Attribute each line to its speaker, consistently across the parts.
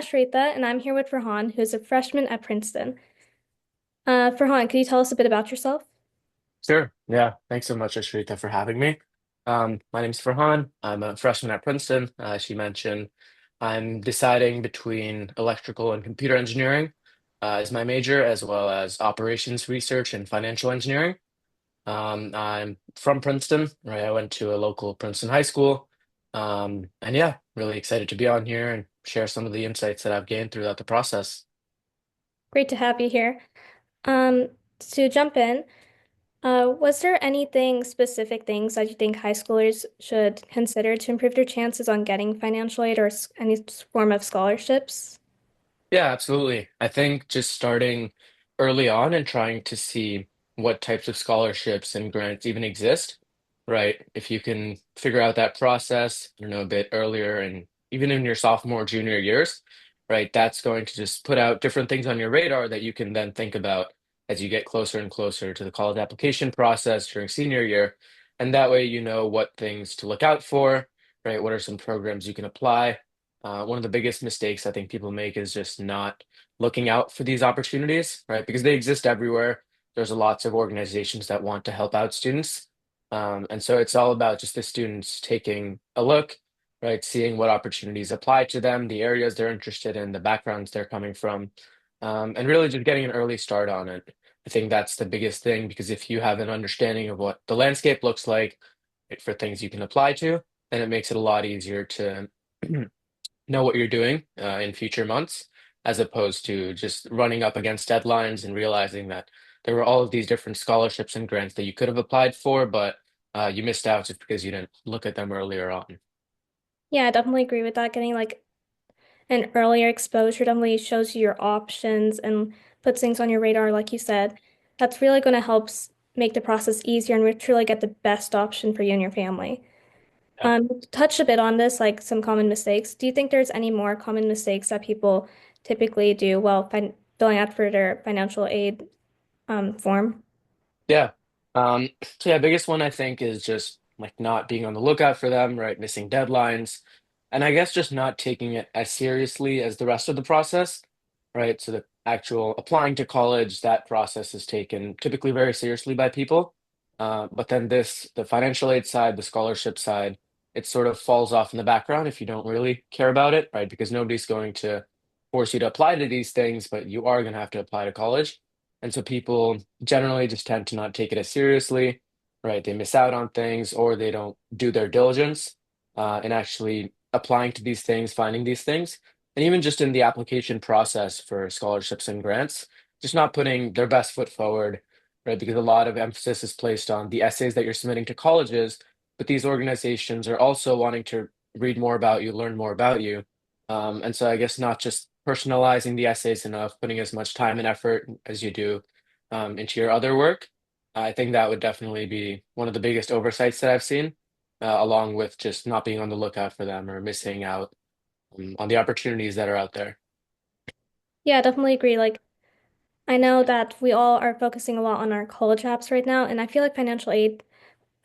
Speaker 1: Ashrita, and I'm here with Farhan, who's a freshman at Princeton. Farhan, can you tell us a bit about yourself?
Speaker 2: Sure. Yeah. Thanks so much, Ashrita, for having me. My name's Farhan. I'm a freshman at Princeton. As she mentioned, I'm deciding between electrical and computer engineering as my major, as well as operations research and financial engineering. I'm from Princeton, right? I went to a local Princeton high school. And yeah, really excited to be on here and share some of the insights that I've gained throughout the process.
Speaker 1: Great to have you here. Um, to jump in, was there anything specific things that you think high schoolers should consider to improve their chances on getting financial aid or any form of scholarships?
Speaker 2: Yeah, absolutely. I think just starting early on and trying to see what types of scholarships and grants even exist, right? If you can figure out that process, a bit earlier and even in your sophomore, junior years, right? That's going to just put out different things on your radar that you can then think about as you get closer and closer to the college application process during senior year. And that way you know what things to look out for, right? What are some programs you can apply? One of the biggest mistakes I think people make is just not looking out for these opportunities, right? Because they exist everywhere. There's lots of organizations that want to help out students. And so it's all about just the students taking a look, right? Seeing what opportunities apply to them, the areas they're interested in, the backgrounds they're coming from, and really just getting an early start on it. I think that's the biggest thing because if you have an understanding of what the landscape looks like, right, for things you can apply to, then it makes it a lot easier to know what you're doing in future months, as opposed to just running up against deadlines and realizing that there were all of these different scholarships and grants that you could have applied for, but you missed out just because you didn't look at them earlier on.
Speaker 1: Yeah, I definitely agree with that. Getting like an earlier exposure definitely shows you your options and puts things on your radar, like you said. That's really going to help make the process easier and truly get the best option for you and your family. Touched a bit on this, like some common mistakes. Do you think there's any more common mistakes that people typically do while filling out for their financial aid form?
Speaker 2: Yeah. So yeah, biggest one I think is just like not being on the lookout for them, right? Missing deadlines. And I guess just not taking it as seriously as the rest of the process, right? So the actual applying to college, that process is taken typically very seriously by people. But then the financial aid side, the scholarship side, it sort of falls off in the background if you don't really care about it, right? Because nobody's going to force you to apply to these things, but you are going to have to apply to college. And so people generally just tend to not take it as seriously, right? They miss out on things or they don't do their diligence in actually applying to these things, finding these things. And even just in the application process for scholarships and grants, just not putting their best foot forward, right? Because a lot of emphasis is placed on the essays that you're submitting to colleges, but these organizations are also wanting to read more about you, learn more about you. And so I guess not just personalizing the essays enough, putting as much time and effort as you do into your other work. I think that would definitely be one of the biggest oversights that I've seen, along with just not being on the lookout for them or missing out on the opportunities that are out there.
Speaker 1: Yeah, I definitely agree. Like, I know that we all are focusing a lot on our college apps right now, and I feel like financial aid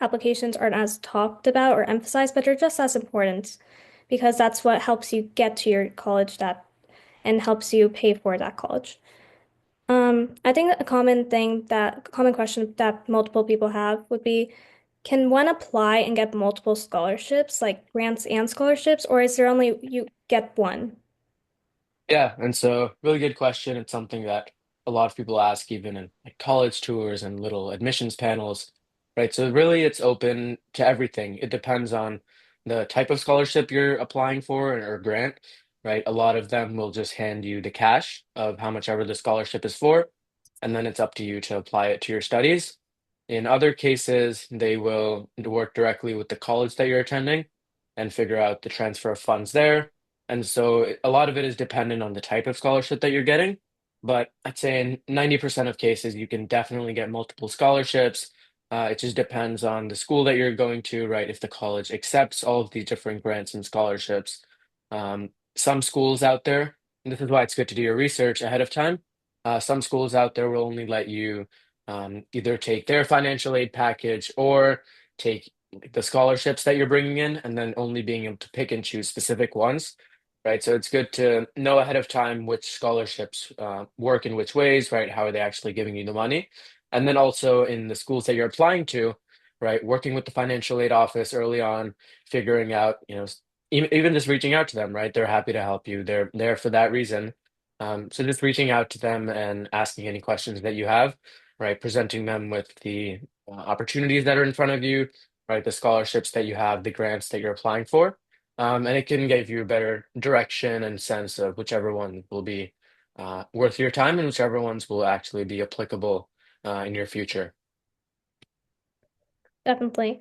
Speaker 1: applications aren't as talked about or emphasized, but they're just as important because that's what helps you get to your college that and helps you pay for that college. I think a common question that multiple people have would be, can one apply and get multiple scholarships, like grants and scholarships, or is there only you get one?
Speaker 2: Yeah, and so really good question. It's something that a lot of people ask even in like college tours and little admissions panels, right? So really it's open to everything. It depends on the type of scholarship you're applying for or grant, right? A lot of them will just hand you the cash of how much ever the scholarship is for, and then it's up to you to apply it to your studies. In other cases, they will work directly with the college that you're attending and figure out the transfer of funds there, and so a lot of it is dependent on the type of scholarship that you're getting. But I'd say in 90% of cases, you can definitely get multiple scholarships. It just depends on the school that you're going to, right? If the college accepts all of these different grants and scholarships. Some schools out there, and this is why it's good to do your research ahead of time. Some schools out there will only let you either take their financial aid package or take the scholarships that you're bringing in, and then only being able to pick and choose specific ones. right? So it's good to know ahead of time which scholarships work in which ways, right? How are they actually giving you the money? And then also in the schools that you're applying to, right? Working with the financial aid office early on, figuring out, even just reaching out to them, right? They're happy to help you. They're there for that reason. So just reaching out to them and asking any questions that you have, right? Presenting them with the opportunities that are in front of you, right? The scholarships that you have, the grants that you're applying for, and it can give you a better direction and sense of whichever one will be worth your time and whichever ones will actually be applicable in your future.
Speaker 1: Definitely.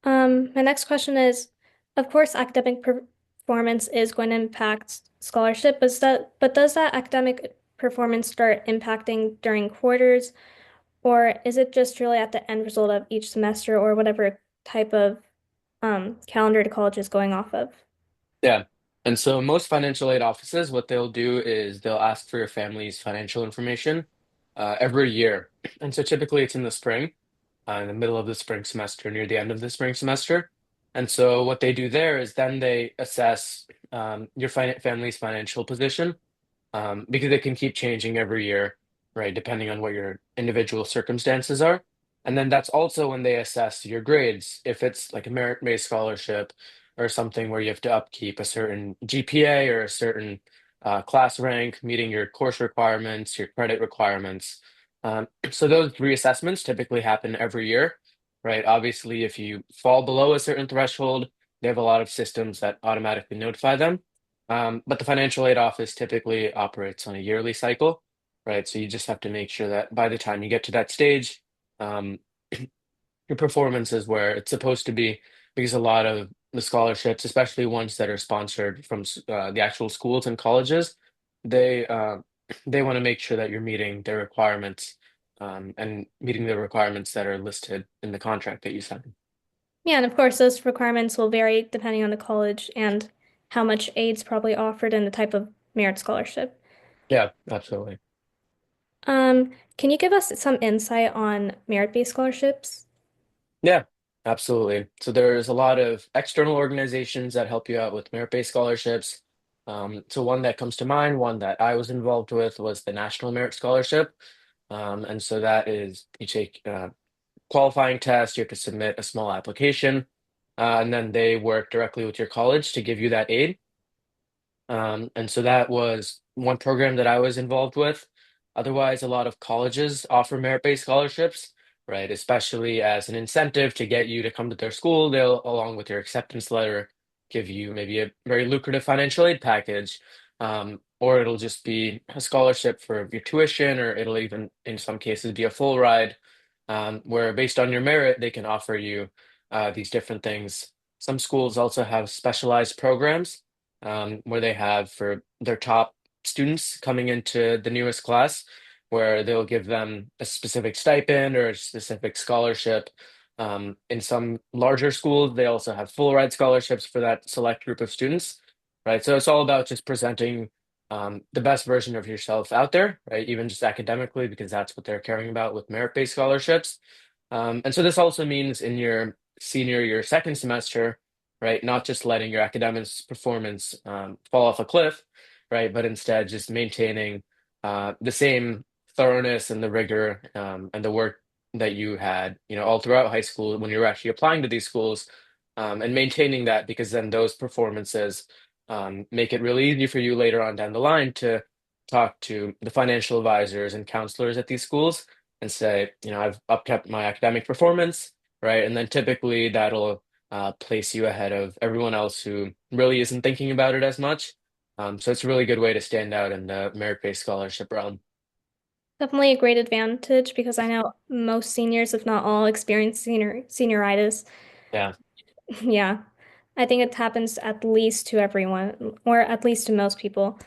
Speaker 1: My next question is, of course, academic performance is going to impact scholarship, but does that academic performance start impacting during quarters, or is it just really at the end result of each semester or whatever type of calendar the college is going off of?
Speaker 2: Yeah. And so most financial aid offices, what they'll do is they'll ask for your family's financial information every year. And so typically it's in the spring, in the middle of the spring semester, near the end of the spring semester. And so what they do there is then they assess your family's financial position, because it can keep changing every year, right, depending on what your individual circumstances are. And then that's also when they assess your grades. If it's like a merit-based scholarship or something where you have to upkeep a certain GPA or a certain class rank, meeting your course requirements, your credit requirements. So those reassessments typically happen every year, right? Obviously, if you fall below a certain threshold, they have a lot of systems that automatically notify them. But the financial aid office typically operates on a yearly cycle, right? So you just have to make sure that by the time you get to that stage, um, your performance is where it's supposed to be, because a lot of the scholarships, especially ones that are sponsored from the actual schools and colleges, they they want to make sure that you're meeting their requirements, and meeting the requirements that are listed in the contract that you sign.
Speaker 1: Yeah, and of course, those requirements will vary depending on the college and how much aid's probably offered and the type of merit scholarship.
Speaker 2: Yeah, absolutely.
Speaker 1: Can you give us some insight on merit-based scholarships?
Speaker 2: Yeah, absolutely. So there's a lot of external organizations that help you out with merit-based scholarships. So one that comes to mind, one that I was involved with, was the National Merit Scholarship. And so that is you take qualifying test, you have to submit a small application, and then they work directly with your college to give you that aid. And so that was one program that I was involved with. Otherwise, a lot of colleges offer merit-based scholarships, right? Especially as an incentive to get you to come to their school. They'll, along with your acceptance letter, give you maybe a very lucrative financial aid package, or it'll just be a scholarship for your tuition, or it'll even, in some cases, be a full ride, where based on your merit, they can offer you these different things. Some schools also have specialized programs where they have for their top students coming into the newest class, where they'll give them a specific stipend or a specific scholarship. In some larger schools, they also have full ride scholarships for that select group of students, right? So it's all about just presenting the best version of yourself out there, right? Even just academically, because that's what they're caring about with merit-based scholarships. And so this also means in your senior year, second semester, right? Not just letting your academics performance fall off a cliff, right? But instead just maintaining the same thoroughness and the rigor, and the work that you had, all throughout high school when you were actually applying to these schools, and maintaining that, because then those performances make it really easy for you later on down the line to talk to the financial advisors and counselors at these schools and say, I've upkept my academic performance, right? And then typically that'll place you ahead of everyone else who really isn't thinking about it as much. So it's a really good way to stand out in the merit-based scholarship realm.
Speaker 1: Definitely a great advantage because I know most seniors, if not all, experience senioritis.
Speaker 2: Yeah.
Speaker 1: Yeah. I think it happens at least to everyone, or at least to most people.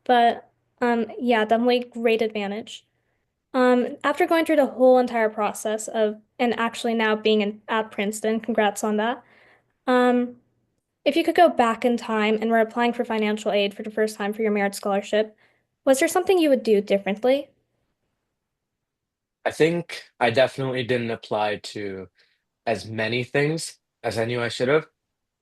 Speaker 1: But yeah, definitely great advantage. After going through the whole entire process of and actually now being at Princeton, congrats on that. Um, if you could go back in time and were applying for financial aid for the first time for your merit scholarship, was there something you would do differently?
Speaker 2: I think I definitely didn't apply to as many things as I knew I should have.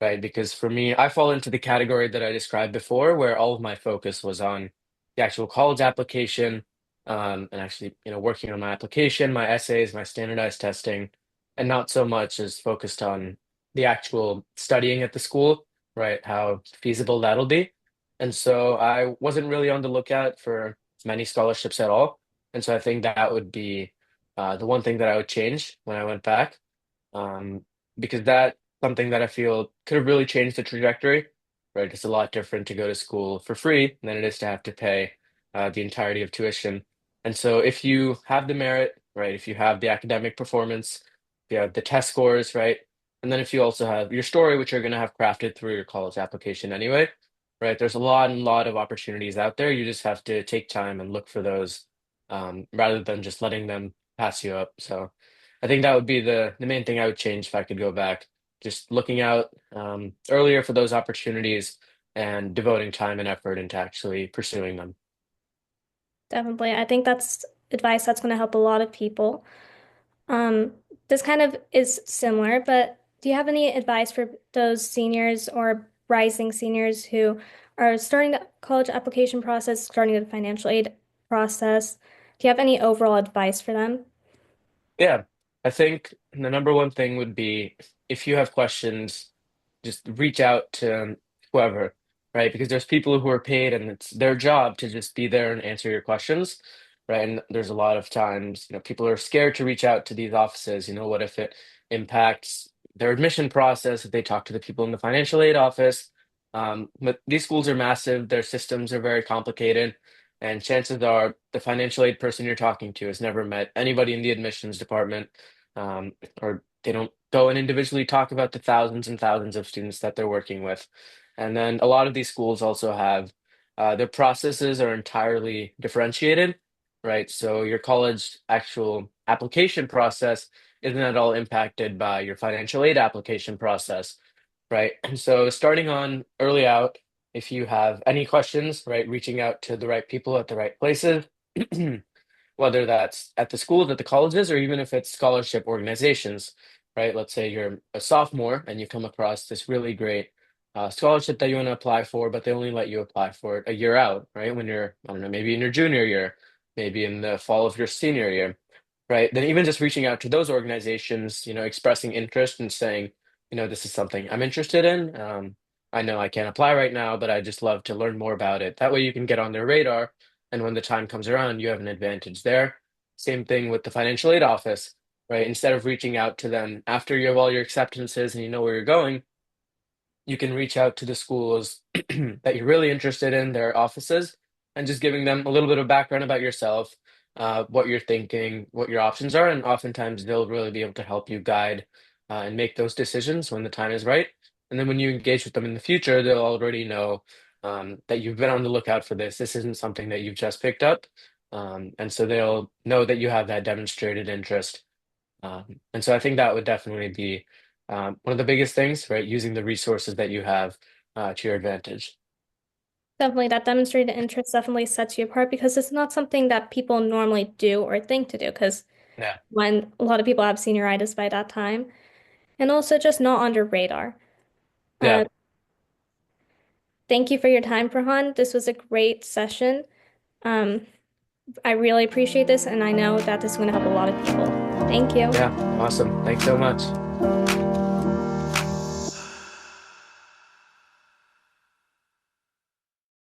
Speaker 2: right? Because for me, I fall into the category that I described before, where all of my focus was on the actual college application, and actually, working on my application, my essays, my standardized testing, and not so much as focused on the actual studying at the school, right? How feasible that'll be. And so I wasn't really on the lookout for many scholarships at all. And so I think that would be the one thing that I would change when I went back, um, because that's something that I feel could have really changed the trajectory, right? It's a lot different to go to school for free than it is to have to pay the entirety of tuition. And so if you have the merit, right, if you have the academic performance, if you have the test scores, right, and then if you also have your story, which you're going to have crafted through your college application anyway, right, there's a lot of opportunities out there. You just have to take time and look for those, rather than just letting them pass you up. So I think that would be the main thing I would change if I could go back. Just looking out earlier for those opportunities and devoting time and effort into actually pursuing them.
Speaker 1: Definitely. I think that's advice that's going to help a lot of people. Um, this kind of is similar, but do you have any advice for those seniors or rising seniors who are starting the college application process, starting the financial aid process? Do you have any overall advice for them?
Speaker 2: Yeah, I think the number one thing would be if you have questions, just reach out to whoever, right? Because there's people who are paid and it's their job to just be there and answer your questions, right? And there's a lot of times, people are scared to reach out to these offices. What if it impacts their admission process if they talk to the people in the financial aid office? But these schools are massive, their systems are very complicated. And chances are the financial aid person you're talking to has never met anybody in the admissions department, or they don't go and individually talk about the thousands and thousands of students that they're working with. And then a lot of these schools also have their processes are entirely differentiated, right? So your college actual application process isn't at all impacted by your financial aid application process, right? And so starting on early out, if you have any questions, right, reaching out to the right people at the right places, whether that's at the schools, at the colleges, or even if it's scholarship organizations, right? Let's say you're a sophomore and you come across this really great scholarship that you want to apply for, but they only let you apply for it a year out, right? When you're, I don't know, maybe in your junior year, maybe in the fall of your senior year, right? Then even just reaching out to those organizations, expressing interest and saying, this is something I'm interested in. I know I can't apply right now, but I just love to learn more about it. That way you can get on their radar. And when the time comes around, you have an advantage there. Same thing with the financial aid office, right? Instead of reaching out to them after you have all your acceptances and you know where you're going, you can reach out to the schools that you're really interested in, their offices, and just giving them a little bit of background about yourself, what you're thinking, what your options are, and oftentimes they'll really be able to help you guide and make those decisions when the time is right. And then when you engage with them in the future, they'll already know that you've been on the lookout for this. This isn't something that you've just picked up. And so they'll know that you have that demonstrated interest. And so I think that would definitely be one of the biggest things, right? Using the resources that you have to your advantage.
Speaker 1: Definitely, that demonstrated interest definitely sets you apart because it's not something that people normally do or think to do. Because
Speaker 2: Yeah.
Speaker 1: when a lot of people have senioritis by that time, and also just not on your radar. Uh,
Speaker 2: Yeah.
Speaker 1: thank you for your time, Farhan. This was a great session. Um, I really appreciate this, and I know that this is going to help a lot of people. Thank you.
Speaker 2: Yeah. Awesome. Thanks so much.